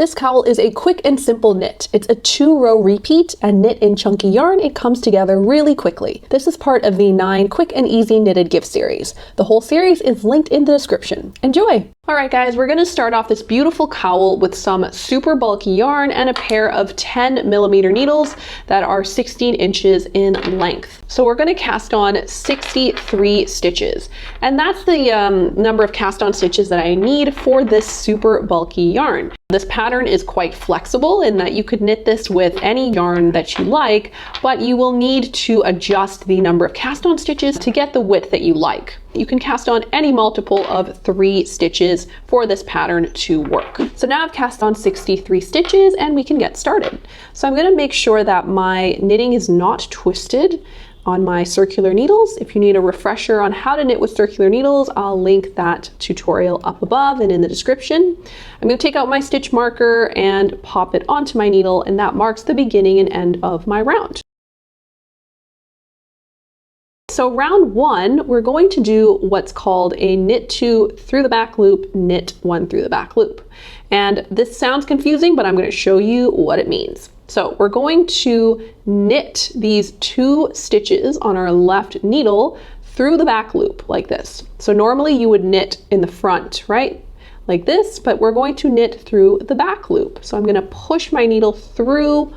This cowl is a quick and simple knit. It's a 2-row repeat and knit in chunky yarn. It comes together really quickly. This is part of the 9 quick and easy knitted gift series. The whole series is linked in the description. Enjoy! Alright guys, we're going to start off this beautiful cowl with some super bulky yarn and a pair of 10mm needles that are 16 inches in length. So we're going to cast on 63 stitches, and that's the number of cast on stitches that I need for this super bulky yarn. This pattern is quite flexible in that you could knit this with any yarn that you like, but you will need to adjust the number of cast on stitches to get the width that you like. You can cast on any multiple of 3 stitches for this pattern to work. So now I've cast on 63 stitches and we can get started. So I'm going to make sure that my knitting is not twisted on my circular needles. If you need a refresher on how to knit with circular needles, I'll link that tutorial up above and in the description. I'm going to take out my stitch marker and pop it onto my needle, and that marks the beginning and end of my round. So round 1, we're going to do what's called a knit 2 through the back loop, knit 1 through the back loop. And this sounds confusing, but I'm going to show you what it means. So we're going to knit these 2 stitches on our left needle through the back loop like this. So normally you would knit in the front, right? Like this, but we're going to knit through the back loop. So I'm going to push my needle through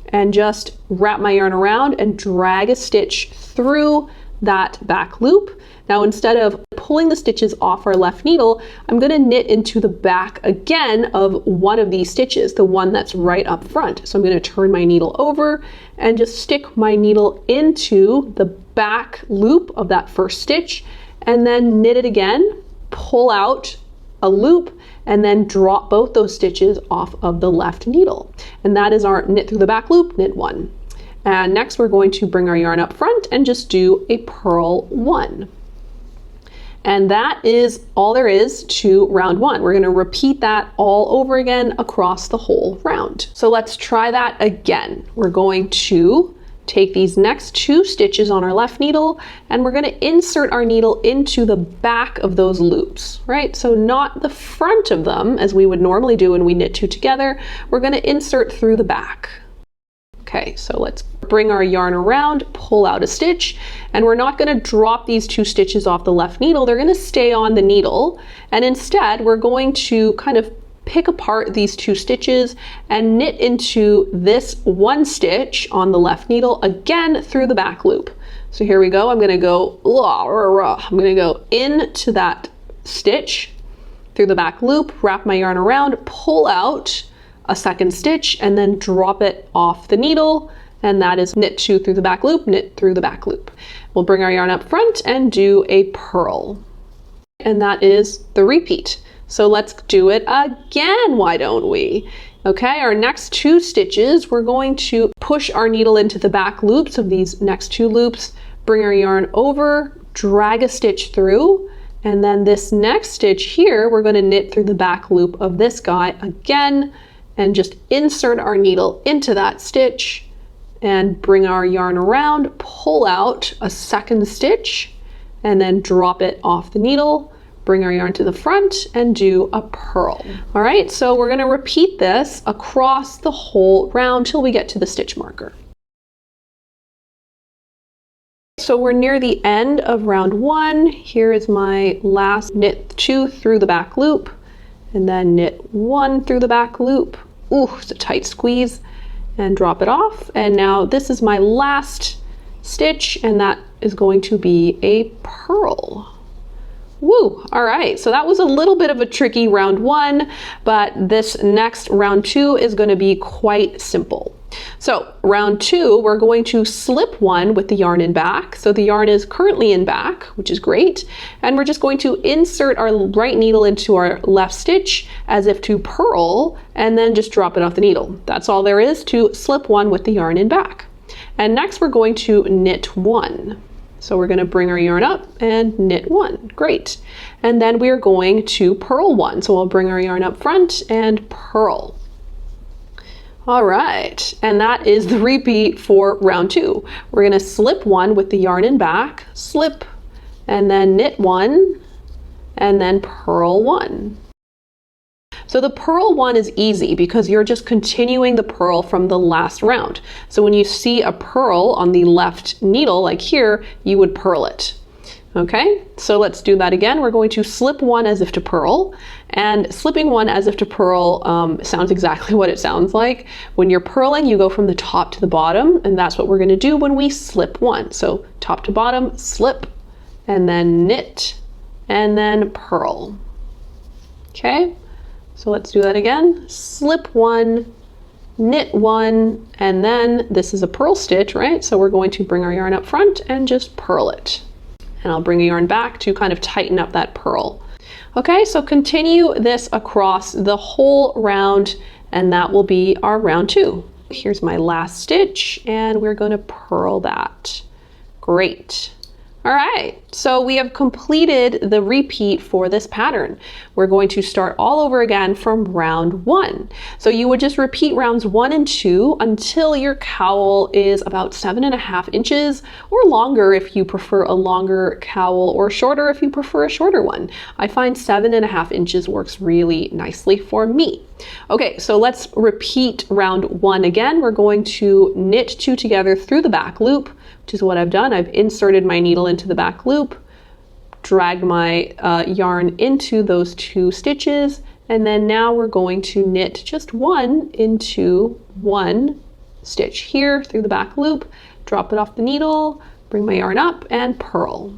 and just wrap my yarn around and drag a stitch through that back loop. Now instead of pulling the stitches off our left needle, I'm going to knit into the back again of one of these stitches, the one that's right up front. So I'm going to turn my needle over and just stick my needle into the back loop of that first stitch, and then knit it again, pull out a loop, and then drop both those stitches off of the left needle. And that is our knit through the back loop, knit 1. And next we're going to bring our yarn up front and just do a purl 1. And that is all there is to round 1. We're going to repeat that all over again across the whole round. So let's try that again. We're going to take these next 2 stitches on our left needle and we're going to insert our needle into the back of those loops, right? So not the front of them as we would normally do when we knit 2 together. We're going to insert through the back. Okay, so let's bring our yarn around, pull out a stitch, and we're not going to drop these 2 stitches off the left needle. They're going to stay on the needle, and instead we're going to kind of pick apart these 2 stitches and knit into this 1 stitch on the left needle again through the back loop. So here we go. I'm going to go into that stitch through the back loop, wrap my yarn around, pull out a 2nd stitch, and then drop it off the needle, and that is knit 2 through the back loop, knit through the back loop. We'll bring our yarn up front and do a purl, and that is the repeat. So let's do it again, why don't we? Okay, our next 2 stitches, we're going to push our needle into the back loops of these next 2 loops, bring our yarn over, drag a stitch through, and then this next stitch here, we're going to knit through the back loop of this guy again, and just insert our needle into that stitch and bring our yarn around, pull out a 2nd stitch, and then drop it off the needle, bring our yarn to the front and do a purl. All right, so we're going to repeat this across the whole round till we get to the stitch marker. So we're near the end of round 1. Here is my last knit 2 through the back loop, and then knit 1 through the back loop. Ooh, it's a tight squeeze, and drop it off. And now this is my last stitch, and that is going to be a purl. Woo! All right, so that was a little bit of a tricky round 1, but this next round 2 is going to be quite simple. So round 2, we're going to slip 1 with the yarn in back. So the yarn is currently in back, which is great. And we're just going to insert our right needle into our left stitch as if to purl, and then just drop it off the needle. That's all there is to slip 1 with the yarn in back. And next we're going to knit 1. So we're going to bring our yarn up and knit 1. Great. And then we are going to purl 1. So we'll bring our yarn up front and purl. All right, and that is the repeat for round 2. We're going to slip 1 with the yarn in back, slip, and then knit 1, and then purl 1. So the purl one is easy because you're just continuing the purl from the last round. So when you see a purl on the left needle, like here, you would purl it. Okay, so let's do that again. We're going to slip one as if to purl, and slipping one as if to purl sounds exactly what it sounds like. When you're purling, you go from the top to the bottom, and that's what we're going to do when we slip one. So top to bottom, slip, and then knit, and then purl. Okay, so let's do that again. Slip one, knit one, and then this is a purl stitch, right? So we're going to bring our yarn up front and just purl it. And I'll bring the yarn back to kind of tighten up that purl. Okay, so continue this across the whole round, and that will be our round 2. Here's my last stitch, and we're going to purl that. Great. All right, so we have completed the repeat for this pattern. We're going to start all over again from round 1. So you would just repeat rounds 1 and 2 until your cowl is about 7.5 inches or longer if you prefer a longer cowl, or shorter if you prefer a shorter one. I find 7.5 inches works really nicely for me. Okay, so let's repeat round 1 again. We're going to knit 2 together through the back loop, which is what I've done. I've inserted my needle into the back loop, dragged my yarn into those 2 stitches, and then now we're going to knit just 1 into 1 stitch here through the back loop, drop it off the needle, bring my yarn up, and purl.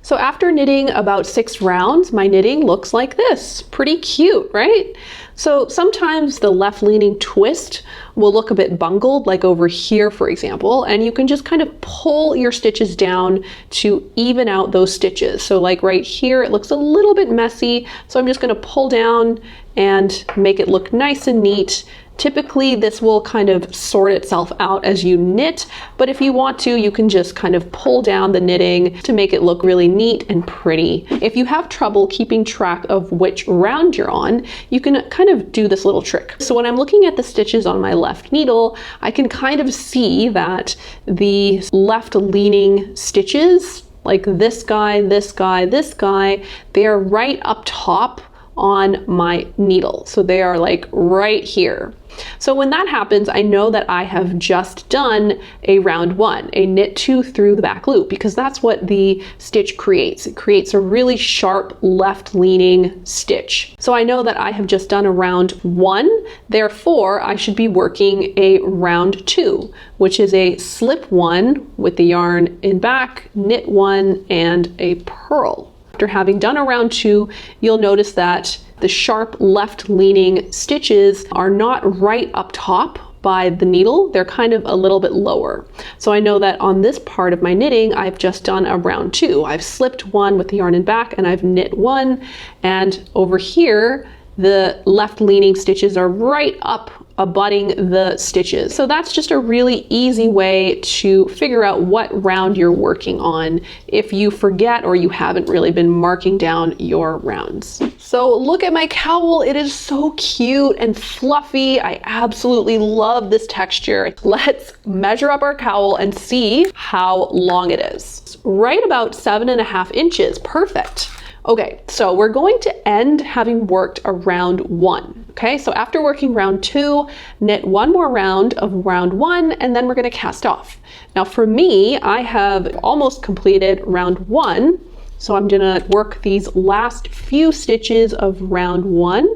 So after knitting about 6 rounds, my knitting looks like this. Pretty cute, right? So sometimes the left leaning twist will look a bit bungled, like over here, for example, and you can just kind of pull your stitches down to even out those stitches. So like right here, it looks a little bit messy. So I'm just going to pull down and make it look nice and neat. Typically, this will kind of sort itself out as you knit, but if you want to, you can just kind of pull down the knitting to make it look really neat and pretty. If you have trouble keeping track of which round you're on, you can kind of do this little trick. So when I'm looking at the stitches on my left needle, I can kind of see that the left leaning stitches, like this guy, this guy, this guy, they are right up top on my needle. So they are like right here. So when that happens, I know that I have just done a round 1, a knit 2 through the back loop, because that's what the stitch creates. It creates a really sharp left leaning stitch. So I know that I have just done a round 1, therefore I should be working a round 2, which is a slip 1 with the yarn in back, knit 1, and a purl. After having done a round 2, you'll notice that the sharp left leaning stitches are not right up top by the needle, they're kind of a little bit lower. So I know that on this part of my knitting, I've just done a round 2. I've slipped 1 with the yarn in back, and I've knit 1, and over here, the left leaning stitches are right up abutting the stitches. So that's just a really easy way to figure out what round you're working on if you forget or you haven't really been marking down your rounds. So look at my cowl. It is so cute and fluffy. I absolutely love this texture. Let's measure up our cowl and see how long it is. Right about 7.5 inches. Perfect. Okay, so we're going to end having worked a round 1. Okay, so after working round 2, knit 1 more round of round 1, and then we're going to cast off. Now for me, I have almost completed round 1, so I'm going to work these last few stitches of round 1.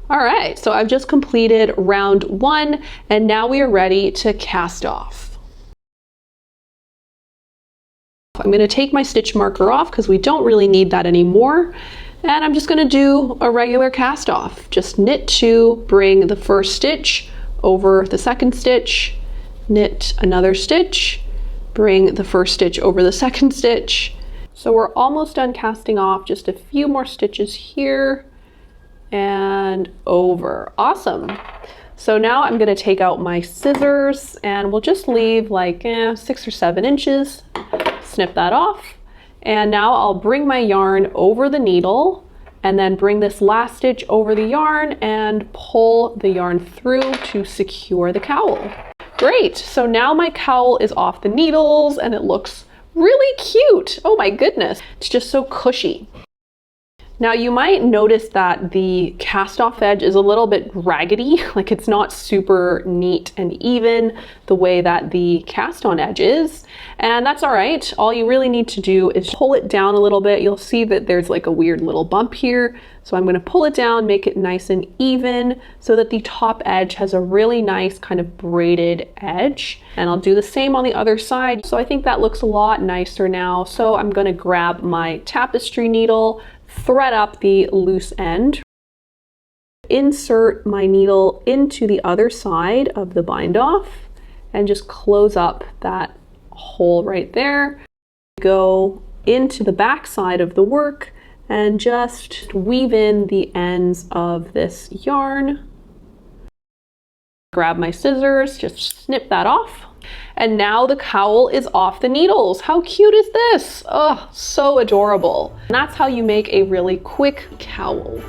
All right, so I've just completed round 1, and now we are ready to cast off. I'm going to take my stitch marker off because we don't really need that anymore. And I'm just going to do a regular cast off. Just knit 2, bring the first stitch over the second stitch, knit another stitch, bring the first stitch over the second stitch. So we're almost done casting off, just a few more stitches here and over. Awesome. So now I'm going to take out my scissors and we'll just leave like 6 or 7 inches. Snip that off, and now I'll bring my yarn over the needle and then bring this last stitch over the yarn and pull the yarn through to secure the cowl. Great, so now my cowl is off the needles and it looks really cute. Oh my goodness, it's just so cushy. Now you might notice that the cast off edge is a little bit raggedy, like it's not super neat and even the way that the cast on edge is. And that's all right. All you really need to do is pull it down a little bit. You'll see that there's like a weird little bump here. So I'm going to pull it down, make it nice and even so that the top edge has a really nice kind of braided edge. And I'll do the same on the other side. So I think that looks a lot nicer now. So I'm going to grab my tapestry needle, thread up the loose end, insert my needle into the other side of the bind off, and just close up that hole right there. Go into the back side of the work and just weave in the ends of this yarn. Grab my scissors, just snip that off. And now the cowl is off the needles. How cute is this? Oh, so adorable. And that's how you make a really quick cowl.